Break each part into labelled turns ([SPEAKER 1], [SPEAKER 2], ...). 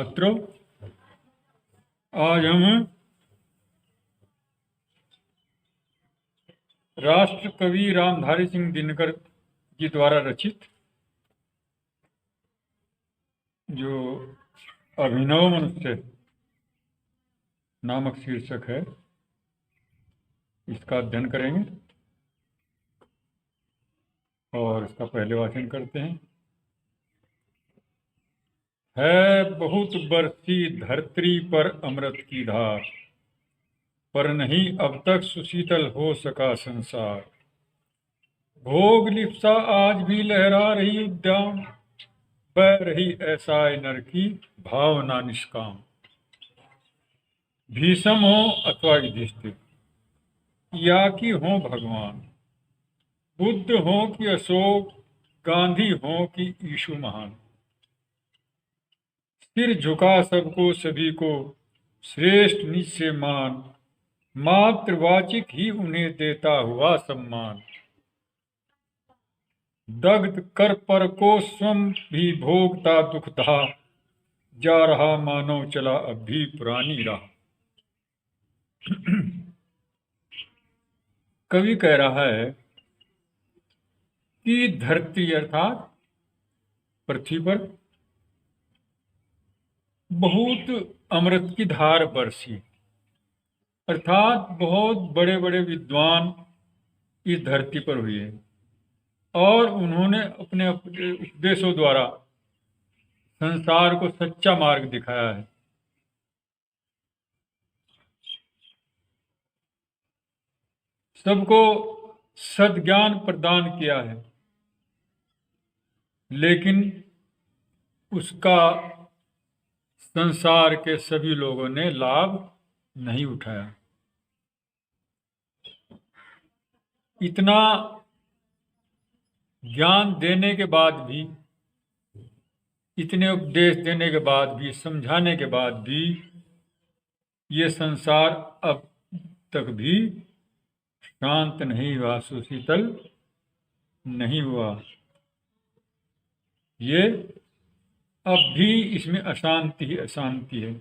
[SPEAKER 1] छात्रों, आज हम राष्ट्र कवि रामधारी सिंह दिनकर जी द्वारा रचित जो अभिनव मनुष्य नामक शीर्षक है, इसका अध्ययन करेंगे और इसका पहले वाचन करते हैं। है बहुत बरसी धरती पर अमृत की धार, पर नहीं अब तक सुशीतल हो सका संसार। भोग लिप्सा आज भी लहरा रही उद्याम, बह रही ऐसा नर की भावना निष्काम। भीष्म हो अथवा युधिष्ठिर, या कि हो भगवान, बुद्ध हो कि अशोक, गांधी हो कि यीशु महान। सिर झुका सबको सभी को, श्रेष्ठ निज से मान, मातृवाचिक ही उन्हें देता हुआ सम्मान। दग्ध कर पर को स्वयं भी भोगता दुख था, जा रहा मानव चला अब भी पुरानी राह। कवि कह रहा है कि धरती अर्थात पृथ्वी पर बहुत अमृत की धार बरसी, अर्थात बहुत बड़े बड़े विद्वान इस धरती पर हुए और उन्होंने अपने उपदेशों द्वारा संसार को सच्चा मार्ग दिखाया है। सबको सद्ज्ञान प्रदान किया है, लेकिन उसका संसार के सभी लोगों ने लाभ नहीं उठाया। इतना ज्ञान देने के बाद भी, इतने उपदेश देने के बाद भी, समझाने के बाद भी ये संसार अब तक भी शांत नहीं हुआ, सुशीतल नहीं हुआ। ये अब भी इसमें अशांति ही अशांति है।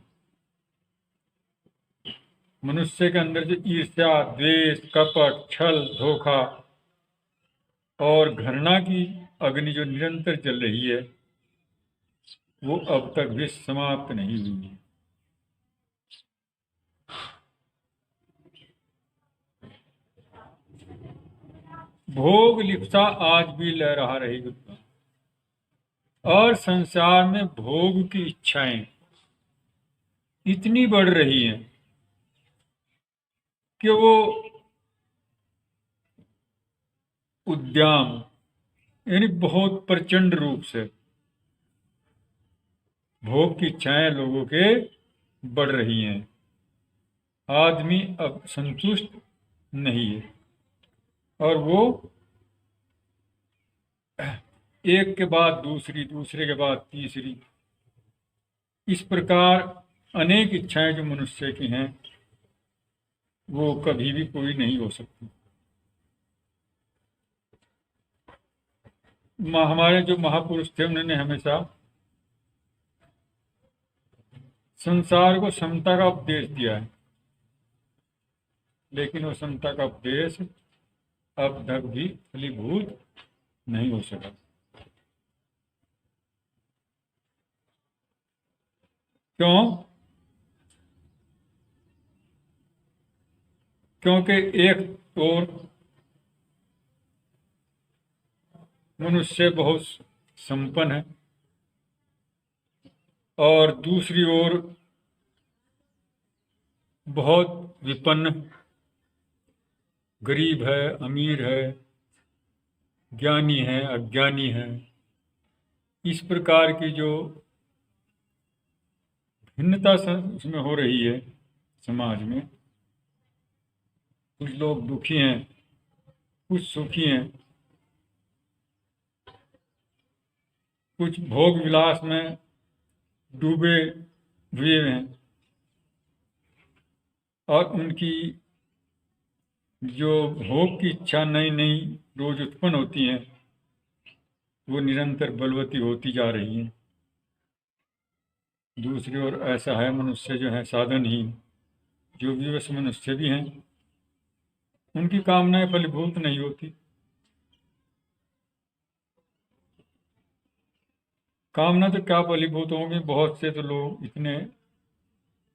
[SPEAKER 1] मनुष्य के अंदर जो ईर्ष्या, द्वेष, कपट, छल, धोखा और घृणा की अग्नि जो निरंतर जल रही है, वो अब तक भी समाप्त नहीं हुई है। भोग लिप्सा आज भी लहरा रही और संसार में भोग की इच्छाएं इतनी बढ़ रही हैं कि वो उद्यम यानी बहुत प्रचंड रूप से भोग की इच्छाएं लोगों के बढ़ रही हैं। आदमी अब संतुष्ट नहीं है और वो एक के बाद दूसरी, दूसरे के बाद तीसरी, इस प्रकार अनेक इच्छाएं जो मनुष्य की हैं वो कभी भी पूरी नहीं हो सकती। हमारे जो महापुरुष थे उन्होंने हमेशा संसार को समता का उपदेश दिया है, लेकिन वो समता का उपदेश अब तक भी फलीभूत नहीं हो सका। क्यों? क्योंकि एक ओर मनुष्य बहुत संपन्न है और दूसरी ओर बहुत विपन्न, गरीब है, अमीर है, ज्ञानी है, अज्ञानी है। इस प्रकार की जो भिन्नता उसमें हो रही है समाज में, कुछ लोग दुखी हैं, कुछ सुखी हैं, कुछ भोग विलास में डूबे हुए हैं और उनकी जो भोग की इच्छा नई नई रोज उत्पन्न होती हैं वो निरंतर बलवती होती जा रही हैं। दूसरी ओर ऐसा है, मनुष्य जो है साधनहीन, जो विवश मनुष्य भी हैं, उनकी कामनाएं फलीभूत नहीं होती। कामना तो क्या फलीभूत होंगी, बहुत से तो लोग इतने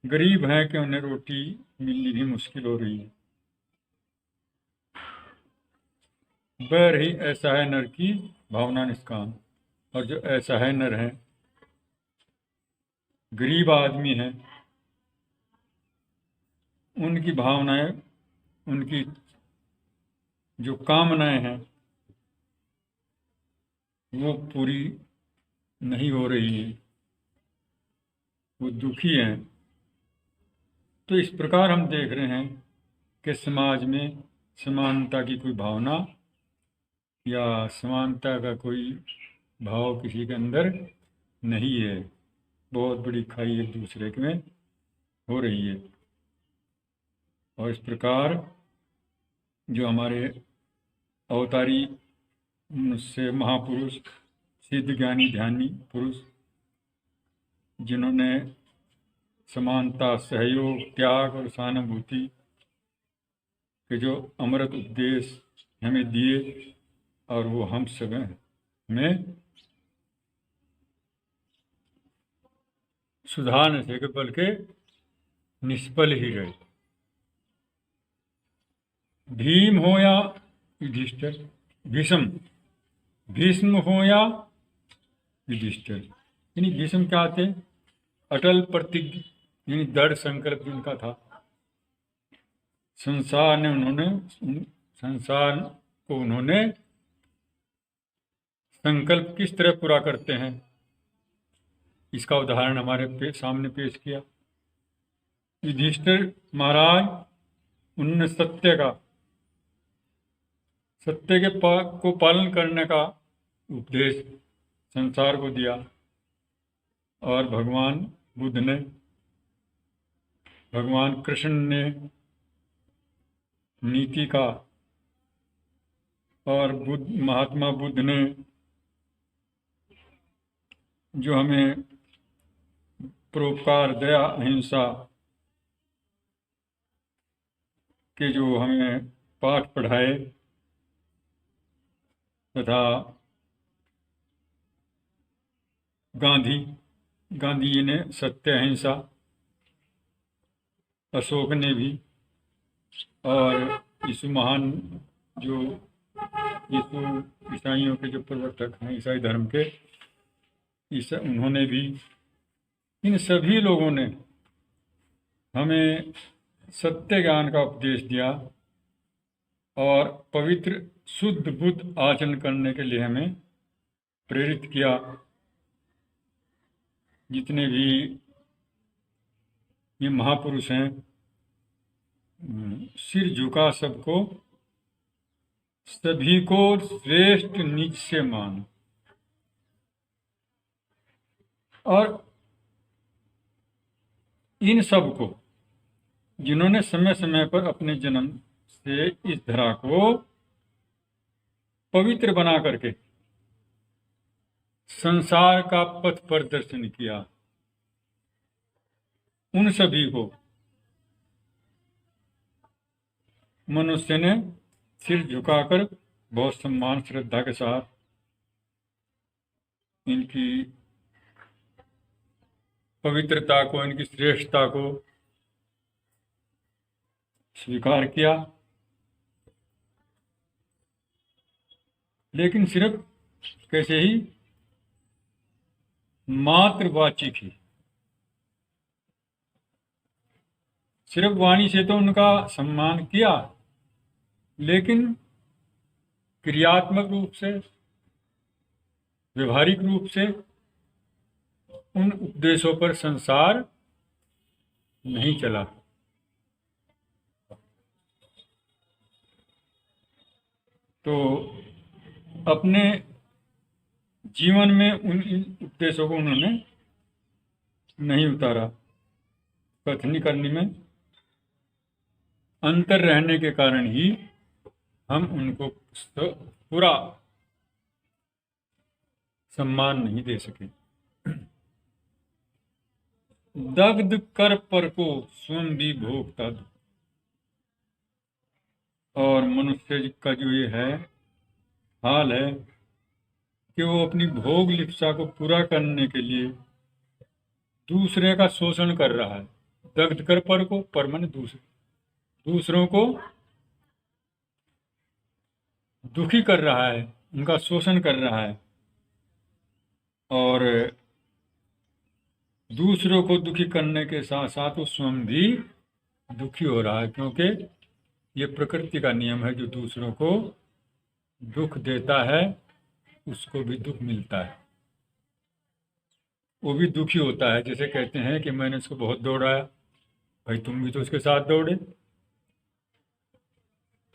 [SPEAKER 1] गरीब हैं कि उन्हें रोटी मिलनी भी मुश्किल हो रही है। वह रही ऐसा है नर की भावना निष्काम। और जो ऐसा है नर है, गरीब आदमी है, उनकी भावनाएं, उनकी जो कामनाएं हैं वो पूरी नहीं हो रही हैं, वो दुखी हैं। तो इस प्रकार हम देख रहे हैं कि समाज में समानता की कोई भावना या समानता का कोई भाव किसी के अंदर नहीं है। बहुत बड़ी खाई एक दूसरे के में हो रही है। और इस प्रकार जो हमारे अवतारी से महापुरुष, सिद्ध ज्ञानी ध्यानी पुरुष, जिन्होंने समानता, सहयोग, त्याग और सहानुभूति के जो अमृत उपदेश हमें दिए, और वो हम सब में सुधार न सके बल्कि निष्फल ही रहे। भीम हो या युधिष्ठिर, भीष्म हो या युधिष्ठिर, यानी भीष्म क्या थे? अटल प्रतिज्ञ, यानी दृढ़ संकल्प जिनका था। संसार को उन्होंने संकल्प किस तरह पूरा करते हैं, इसका उदाहरण हमारे सामने पेश किया। युधिष्ठिर महाराज, उन्होंने सत्य को पालन करने का उपदेश संसार को दिया। और भगवान कृष्ण ने नीति का, और महात्मा बुद्ध ने जो हमें परोपकार, दया, अहिंसा के जो हमें पाठ पढ़ाए, तथा गांधी जी ने सत्य, अहिंसा, अशोक ने भी, और यीशु महान जो यीशु ईसाइयों के जो प्रवर्तक हैं, ईसाई धर्म के, उन्होंने भी, इन सभी लोगों ने हमें सत्य ज्ञान का उपदेश दिया और पवित्र शुद्ध बुद्ध आचरण करने के लिए हमें प्रेरित किया। जितने भी ये महापुरुष हैं, सिर झुका सबको, सभी को श्रेष्ठ नीच से मान। और इन सब को, जिन्होंने समय समय पर अपने जन्म से इस धरा को पवित्र बना करके संसार का पथ प्रदर्शन किया, उन सभी को मनुष्य ने सिर झुकाकर बहुत सम्मान, श्रद्धा के साथ इनकी पवित्रता को, इनकी श्रेष्ठता को स्वीकार किया। लेकिन सिर्फ कैसे ही मातृवाचिक ही, सिर्फ वाणी से तो उनका सम्मान किया, लेकिन क्रियात्मक रूप से, व्यवहारिक रूप से उन उपदेशों पर संसार नहीं चला। तो अपने जीवन में उन उपदेशों को उन्होंने नहीं उतारा। कथनी करने में अंतर रहने के कारण ही हम उनको पूरा सम्मान नहीं दे सके। दग्ध कर पर को स्वयं भी भोगता दुख। और मनुष्य का जो ये है हाल है कि वो अपनी भोग लिप्सा को पूरा करने के लिए दूसरे का शोषण कर रहा है। दग्ध कर पर को, पर माने दूसरों को दुखी कर रहा है, उनका शोषण कर रहा है और दूसरों को दुखी करने के साथ साथ वो स्वयं भी दुखी हो रहा है, क्योंकि ये प्रकृति का नियम है। जो दूसरों को दुख देता है उसको भी दुख मिलता है, वो भी दुखी होता है। जैसे कहते हैं कि मैंने उसको बहुत दौड़ाया, भाई तुम भी तो उसके साथ दौड़े।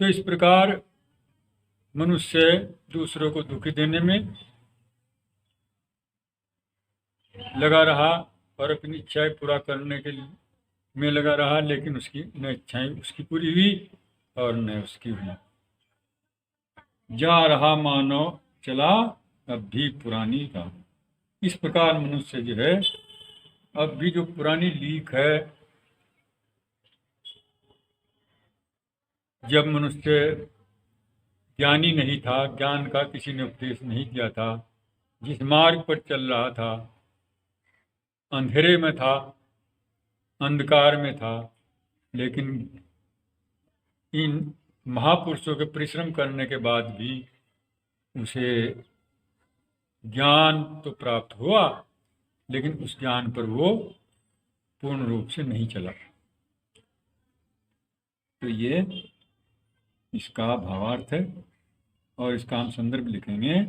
[SPEAKER 1] तो इस प्रकार मनुष्य दूसरों को दुखी देने में लगा रहा और अपनी इच्छाएं पूरा करने के लिए में लगा रहा, लेकिन उसकी न इच्छाएं उसकी पूरी हुई और न उसकी हुई। जा रहा मानो चला अब भी पुरानी का। इस प्रकार मनुष्य जो है अब भी जो पुरानी लीक है, जब मनुष्य ज्ञानी नहीं था, ज्ञान का किसी ने उपदेश नहीं किया था, जिस मार्ग पर चल रहा था अंधेरे में था, अंधकार में था, लेकिन इन महापुरुषों के परिश्रम करने के बाद भी उसे ज्ञान तो प्राप्त हुआ, लेकिन उस ज्ञान पर वो पूर्ण रूप से नहीं चला। तो ये इसका भावार्थ है और इसका हम संदर्भ लिखेंगे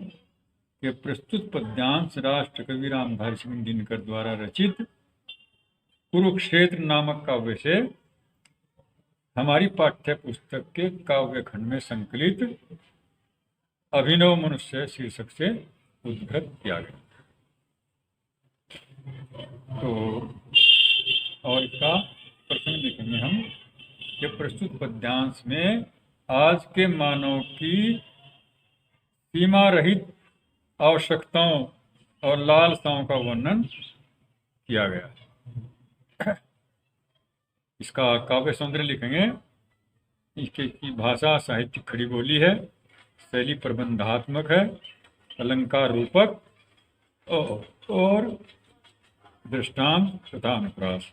[SPEAKER 1] कि प्रस्तुत पद्यांश राष्ट्र कवि रामधारी सिंह दिनकर द्वारा रचित कुरुक्षेत्र नामक काव्य से हमारी पाठ्य पुस्तक के काव्य खंड में संकलित अभिनव मनुष्य शीर्षक से उद्धृत किया गया। तो और इसका प्रसंग लिखेंगे हम कि प्रस्तुत पद्यांश में आज के मानव की सीमा रहित आवश्यकताओं और लालसाओं का वर्णन किया गया। इसका काव्य सौंदर्य लिखेंगे। इसकी भाषा साहित्यिक खड़ी बोली है, शैली प्रबंधात्मक है, अलंकार रूपक और दृष्टांत तथा अनुप्रास,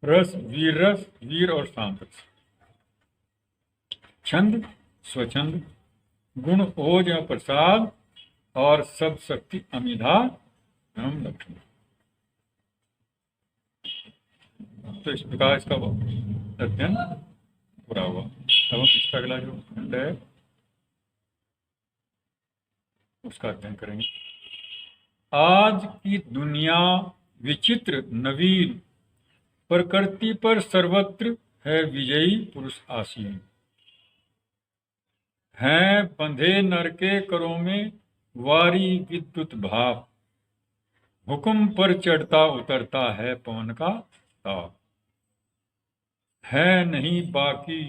[SPEAKER 1] रस वीर और शांत रस, छंद स्वच्छंद, गुण ओज एवं प्रसाद और सब शक्ति अमिधा एवं लक्ष्मी। तो इस प्रकार इसका अध्ययन पूरा हुआ। अब हम इसका अगला जो खंड है उसका अध्ययन करेंगे। आज की दुनिया विचित्र नवीन, प्रकृति पर सर्वत्र है विजयी पुरुष आसीन। हैं बंधे नर के करों में वारी विद्युत भाव, हुक्म पर चढ़ता उतरता है पवन का ताप। है नहीं बाकी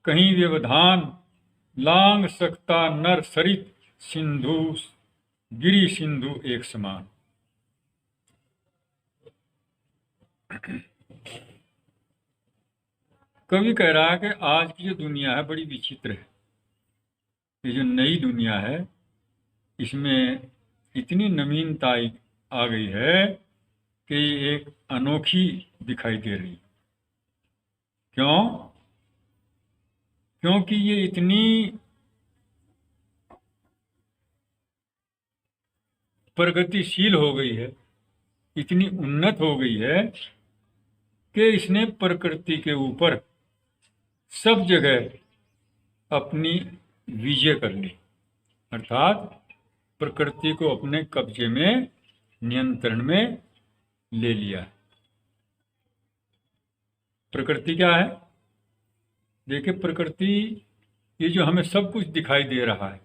[SPEAKER 1] कहीं व्यवधान, लांग सकता नर सरित सिंधु गिरी सिंधु एक समान। कवि कह रहा है कि आज की जो दुनिया है बड़ी विचित्र है। ये जो नई दुनिया है इसमें इतनी नवीनता आ गई है कि एक अनोखी दिखाई दे रही। क्यों? क्योंकि ये इतनी प्रगतिशील हो गई है, इतनी उन्नत हो गई है कि इसने प्रकृति के ऊपर सब जगह अपनी विजय कर ली, अर्थात प्रकृति को अपने कब्जे में, नियंत्रण में ले लिया। प्रकृति क्या है? देखिए, प्रकृति ये जो हमें सब कुछ दिखाई दे रहा है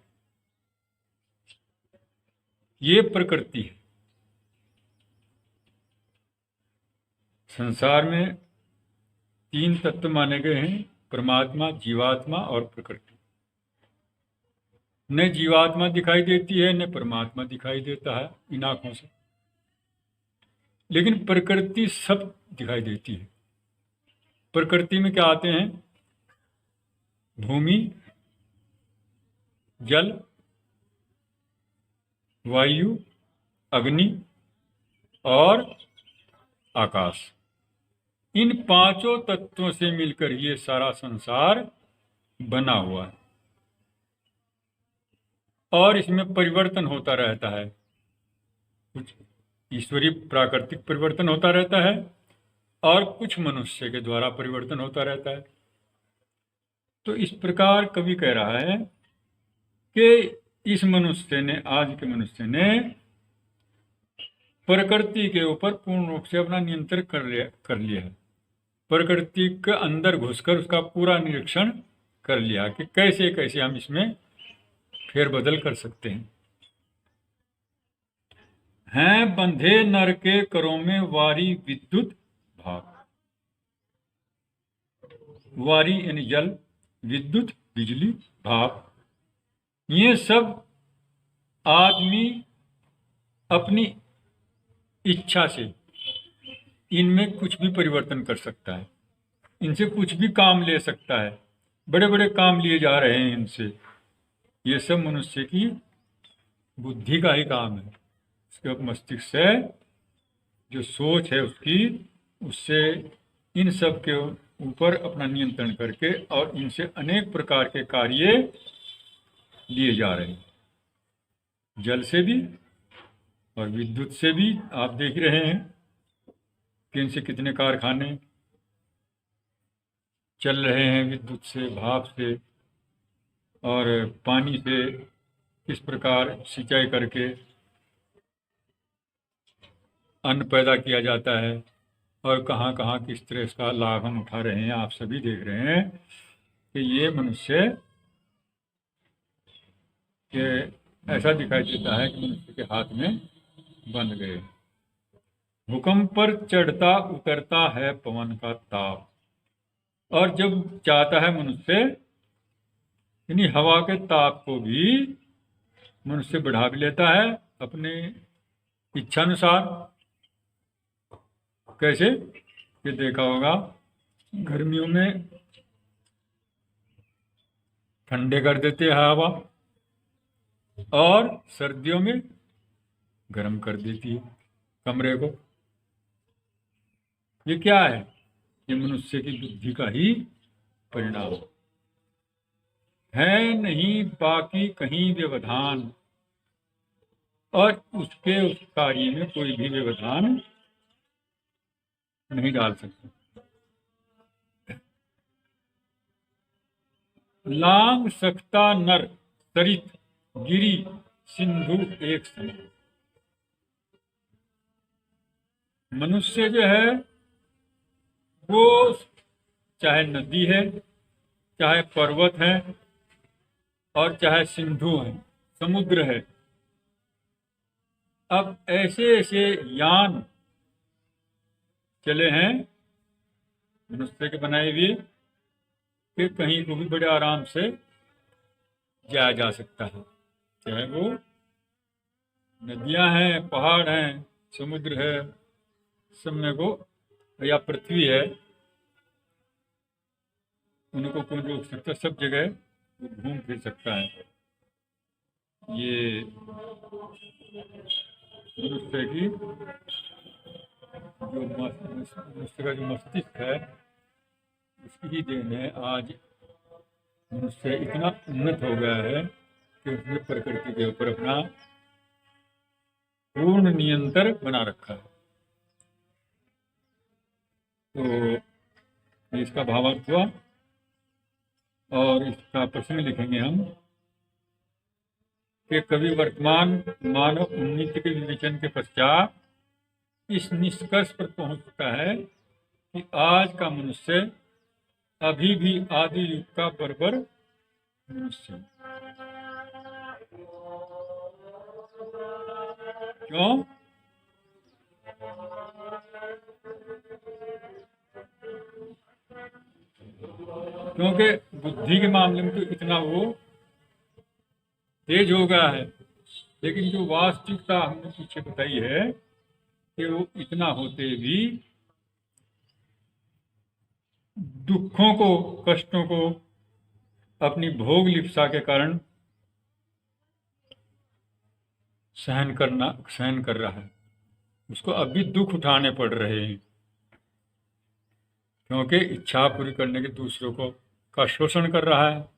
[SPEAKER 1] ये प्रकृति है। संसार में 3 तत्व माने गए हैं, परमात्मा, जीवात्मा और प्रकृति। न जीवात्मा दिखाई देती है न परमात्मा दिखाई देता है इन आंखों से। लेकिन प्रकृति सब दिखाई देती है। प्रकृति में क्या आते हैं? भूमि, जल, वायु, अग्नि और आकाश। इन पांचों तत्वों से मिलकर ये सारा संसार बना हुआ है और इसमें परिवर्तन होता रहता है। कुछ ईश्वरीय प्राकृतिक परिवर्तन होता रहता है और कुछ मनुष्य के द्वारा परिवर्तन होता रहता है। तो इस प्रकार कवि कह रहा है कि इस मनुष्य ने, आज के मनुष्य ने प्रकृति के ऊपर पूर्ण रूप से अपना नियंत्रण कर लिया है। प्रकृति के अंदर घुसकर उसका पूरा निरीक्षण कर लिया कि कैसे कैसे हम इसमें फेरबदल कर सकते हैं बंधे नर के करों में वारी विद्युत भाव। वारी यानी जल, विद्युत बिजली, भाव, ये सब आदमी अपनी इच्छा से इनमें कुछ भी परिवर्तन कर सकता है, इनसे कुछ भी काम ले सकता है। बड़े बड़े काम लिए जा रहे हैं इनसे। ये सब मनुष्य की बुद्धि का ही काम है। उसके मस्तिष्क से जो सोच है उसकी, उससे इन सब के ऊपर अपना नियंत्रण करके और इनसे अनेक प्रकार के कार्य लिए जा रहे हैं। जल से भी और विद्युत से भी आप देख रहे हैं कि इनसे कितने कारखाने चल रहे हैं, विद्युत से, भाप से, और पानी से किस प्रकार सिंचाई करके अन्न पैदा किया जाता है और कहाँ कहाँ किस तरह इसका लाभ हम उठा रहे हैं। आप सभी देख रहे हैं कि ये मनुष्य के ऐसा दिखाई देता है कि मनुष्य के हाथ में बंध गए। भूकंप पर चढ़ता उतरता है पवन का ताप, और जब चाहता है मनुष्य यानी हवा के ताप को भी मनुष्य बढ़ा भी लेता है अपने इच्छानुसार। कैसे? ये देखा होगा, गर्मियों में ठंडे कर देते हैं हवा और सर्दियों में गर्म कर देती है कमरे को। ये क्या है? ये मनुष्य की बुद्धि का ही परिणाम है। नहीं बाकी कहीं व्यवधान, और उसके उस कार्य में कोई भी व्यवधान नहीं डाल सकते। लांग सकता नर सरित गिरी सिंधु एक समान। मनुष्य जो है वो चाहे नदी है, चाहे पर्वत है, और चाहे सिंधु है, समुद्र है। अब ऐसे ऐसे यान चले हैं मनुष्य के बनाए हुए कि कहीं को भी बड़े आराम से जाया जा सकता है। चाहे वो नदियां हैं, पहाड़ हैं, समुद्र है, सब में को, या पृथ्वी है, उनको कोई रोक सकता, सब जगह वो घूम फिर सकता है। ये मनुष्य की जो मनुष्य का जो मस्तिष्क है उसकी ही देन है। आज मनुष्य इतना उन्नत हो गया है कि उसने प्रकृति के ऊपर अपना पूर्ण नियंत्रण बना रखा है। तो इसका भावार्थ हुआ, और इसका प्रश्न लिखेंगे हम कि कवि वर्तमान मानव उन्नति के विवेचन के पश्चात इस निष्कर्ष पर पहुंचता है कि आज का मनुष्य अभी भी आदि युग का बर्बर मनुष्य है। क्यों? क्योंकि बुद्धि के मामले में तो इतना वो तेज हो गया है, लेकिन जो वास्तविकता हमने पीछे बताई है कि वो इतना होते भी दुखों को, कष्टों को अपनी भोग लिप्सा के कारण सहन कर रहा है। उसको अब भी दुख उठाने पड़ रहे हैं, क्योंकि इच्छा पूरी करने के दूसरों को का शोषण कर रहा है,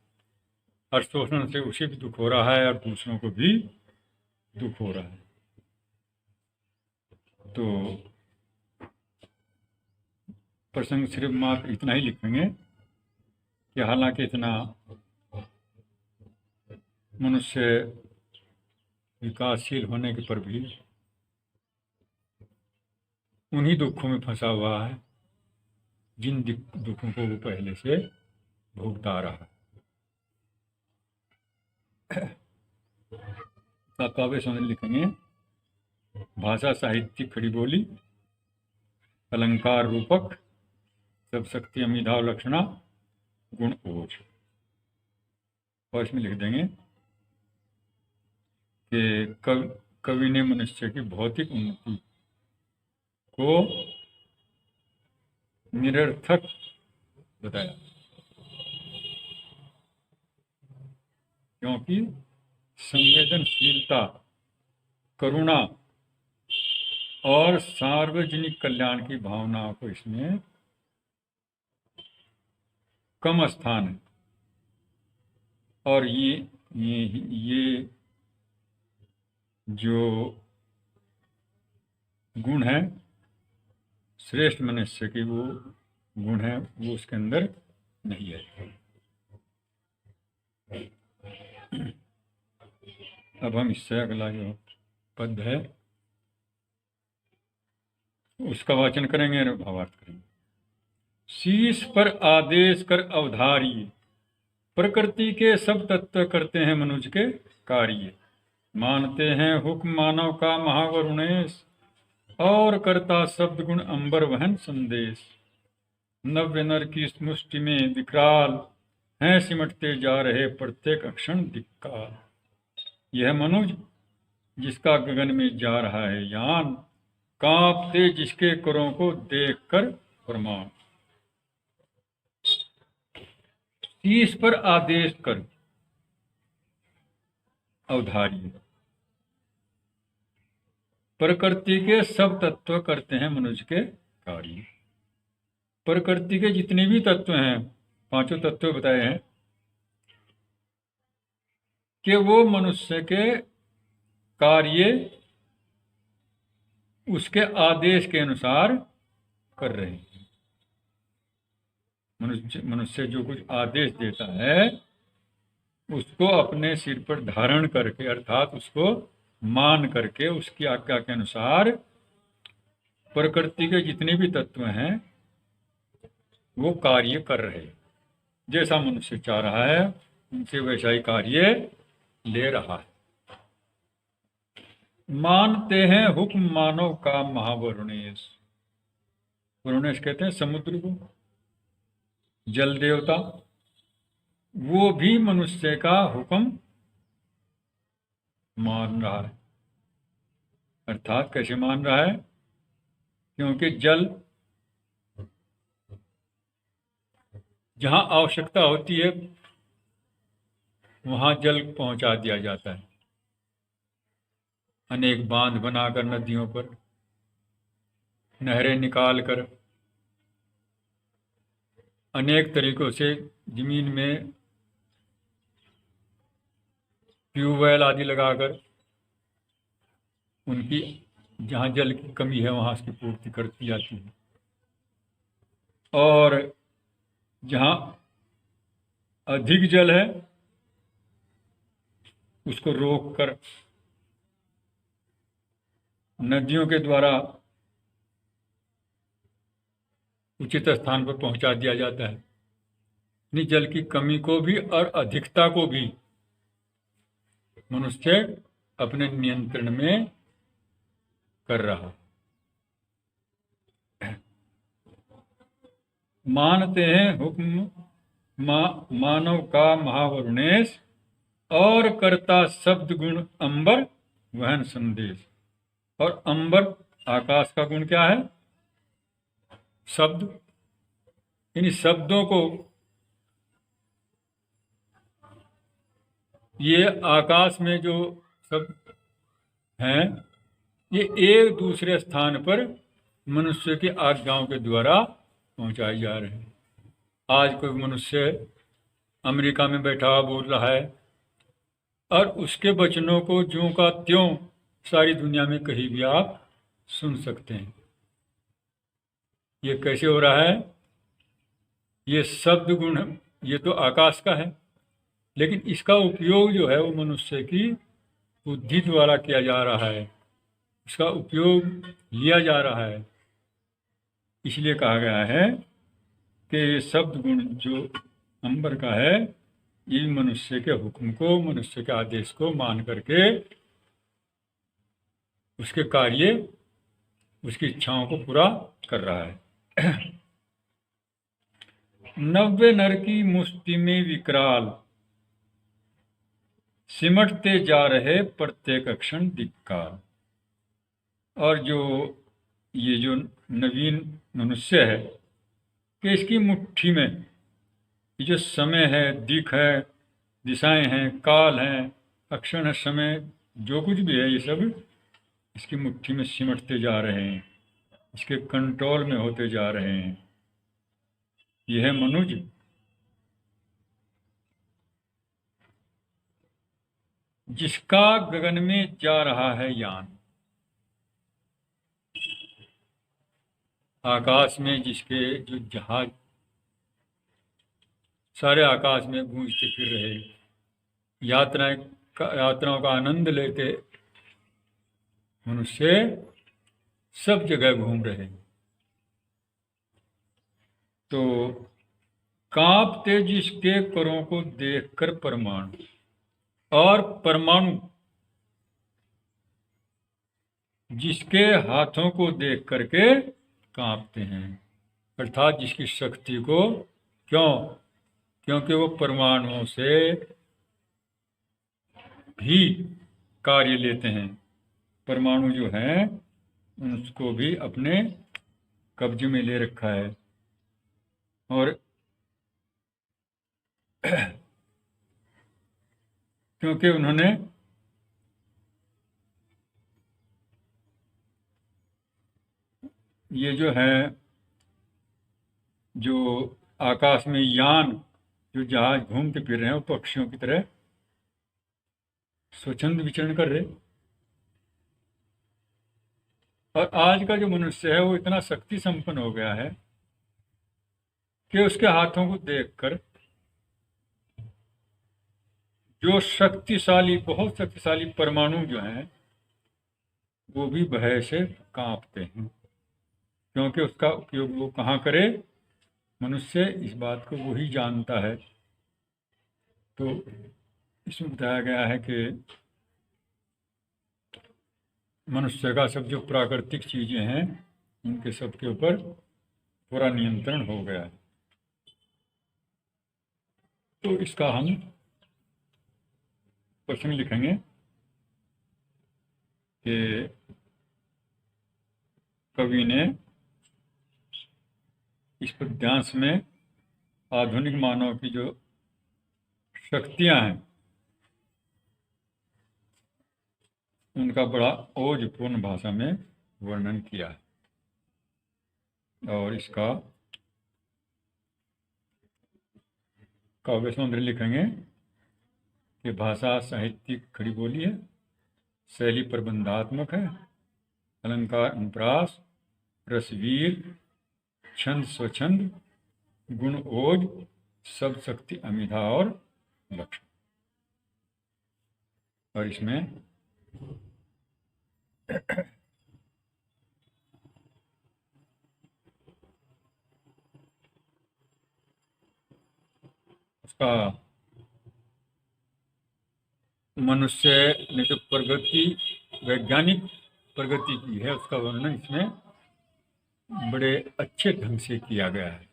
[SPEAKER 1] और शोषण से उसे भी दुख हो रहा है और दूसरों को भी दुख हो रहा है। तो प्रसंग सिर्फ मात्र इतना ही लिखेंगे कि हालांकि इतना मनुष्य विकासशील होने के पर भी उन्हीं दुखों में फंसा हुआ है जिन दुखों को वो पहले से भुगता रहा है। काव्य समझ लिखेंगे, भाषा साहित्य खड़ी बोली, अलंकार रूपक, सब शक्ति अमिधाव लक्षणा, गुण ओज। और इसमें लिख देंगे कि कवि ने मनुष्य की भौतिक उन्नति को निरर्थक बताया, क्योंकि संवेदनशीलता, करुणा और सार्वजनिक कल्याण की भावना को इसमें कम स्थान है। और ये जो गुण है श्रेष्ठ मनुष्य की, वो गुण है वो उसके अंदर नहीं है। अब हम इससे अगला जो पद है उसका वाचन करेंगे और भावार्थ करेंगे। शीश पर आदेश कर अवधारिये, प्रकृति के सब तत्व करते हैं मनुज के कार्य। मानते हैं हुक्म मानव का महावरुणेश, और करता शब्द गुण अंबर वहन संदेश। नव्य नर की इस मुष्टि में विकराल, हैं सिमटते जा रहे प्रत्येक अक्षण धिक्कार। यह मनुज जिसका गगन में जा रहा है यान, कांपते जिसके करों को देखकर प्रमाण। शीश पर आदेश कर अवधारिये, प्रकृति के सब तत्व करते हैं मनुष्य के कार्य। प्रकृति के जितने भी तत्व हैं, पांचों तत्व बताए हैं, कि वो मनुष्य के कार्य उसके आदेश के अनुसार कर रहे हैं। मनुष्य जो कुछ आदेश देता है उसको अपने सिर पर धारण करके, अर्थात उसको मान करके उसकी आज्ञा के अनुसार प्रकृति के जितने भी तत्व हैं वो कार्य कर रहे हैं। जैसा मनुष्य चाह रहा है उनसे वैसा ही कार्य ले रहा है। मानते हैं हुक्म मानव का महावरुणेश। वरुणेश कहते हैं समुद्र को, जल देवता, वो भी मनुष्य का हुक्म मान रहा है। अर्थात कैसे मान रहा है? क्योंकि जल जहां आवश्यकता होती है वहां जल पहुंचा दिया जाता है। अनेक बांध बनाकर नदियों पर, नहरें निकालकर, अनेक तरीकों से जमीन में ट्यूबवेल आदि लगाकर उनकी जहाँ जल की कमी है वहाँ उसकी पूर्ति करती जाती है। और जहाँ अधिक जल है उसको रोककर नदियों के द्वारा उचित स्थान पर पहुंचा दिया जाता है। यानी जल की कमी को भी और अधिकता को भी मनुष्य अपने नियंत्रण में कर रहा। मानते हैं हुक्म मानव का महावरुणेश, और करता शब्द गुण अंबर वहन संदेश। और अंबर आकाश का गुण क्या है? शब्द। इन शब्दों को, ये आकाश में जो शब्द हैं, ये एक दूसरे स्थान पर मनुष्य की आज्ञाओं के द्वारा पहुंचाए जा रहे हैं। आज कोई मनुष्य अमेरिका में बैठा हुआ बोल रहा है और उसके वचनों को ज्यों का त्यों सारी दुनिया में कहीं भी आप सुन सकते हैं। ये कैसे हो रहा है? ये शब्द गुण, ये तो आकाश का है, लेकिन इसका उपयोग जो है वो मनुष्य की बुद्धि द्वारा किया जा रहा है, इसका उपयोग लिया जा रहा है। इसलिए कहा गया है कि ये शब्द गुण जो अंबर का है, ये मनुष्य के हुक्म को, मनुष्य के आदेश को मान करके उसके कार्य, उसकी इच्छाओं को पूरा कर रहा है। नव्य नर की मुष्टि में विकराल, सिमटते जा रहे प्रत्येक क्षण धिक्कार। और जो ये जो नवीन मनुष्य है कि इसकी मुट्ठी में ये जो समय है, दिक है, दिशाएं हैं, काल हैं, अक्षण है, समय, जो कुछ भी है, ये सब इसकी मुट्ठी में सिमटते जा रहे हैं, इसके कंट्रोल में होते जा रहे हैं। यह है मनुज। जिसका गगन में जा रहा है यान, आकाश में जिसके जो जहाज सारे आकाश में गूंजते फिर रहे, यात्राओं का आनंद लेते मनुष्य सब जगह घूम रहे, तो कांपते जिसके करों को देखकर परमाणु, और परमाणु जिसके हाथों को देख करके कांपते हैं, अर्थात जिसकी शक्ति को, क्यों? क्योंकि वो परमाणुओं से भी कार्य लेते हैं। परमाणु जो है उसको भी अपने कब्जे में ले रखा है, और क्योंकि उन्होंने ये जो है, जो आकाश में यान, जो जहाज घूमते फिर रहे हैं, वो पक्षियों की तरह स्वच्छंद विचरण कर रहे। और आज का जो मनुष्य है वो इतना शक्ति संपन्न हो गया है कि उसके हाथों को देखकर जो शक्तिशाली, बहुत शक्तिशाली परमाणु जो हैं, वो भी भय से कांपते हैं। क्योंकि उसका उपयोग वो कहाँ करे? मनुष्य इस बात को वही जानता है। तो इसमें बताया गया है कि मनुष्य का सब जो प्राकृतिक चीजें हैं, इनके सब के ऊपर पूरा नियंत्रण हो गया है। तो इसका हम प्रश्न लिखेंगे कि कवि ने इस पद्यांश में आधुनिक मानव की जो शक्तियां हैं, उनका बड़ा ओजपूर्ण भाषा में वर्णन किया है। और इसका काव्य सौंदर्य लिखेंगे कि भाषा साहित्यिक खड़ी बोली है, शैली प्रबंधात्मक है, अलंकार अनुप्रास, रसवीर, छंद स्वच्छंद, गुण ओज, सब शक्ति अमिधा और लक्ष्य। और इसमें उसका मनुष्य ने जो प्रगति, वैज्ञानिक प्रगति की है, उसका वर्णन इसमें बड़े अच्छे ढंग से किया गया है।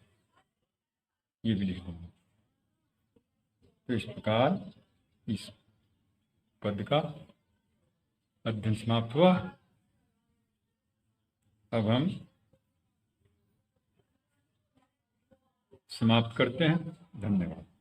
[SPEAKER 1] ये भी लिखूंगा। तो इस प्रकार इस पद का अध्ययन समाप्त हुआ। अब हम समाप्त करते हैं। धन्यवाद।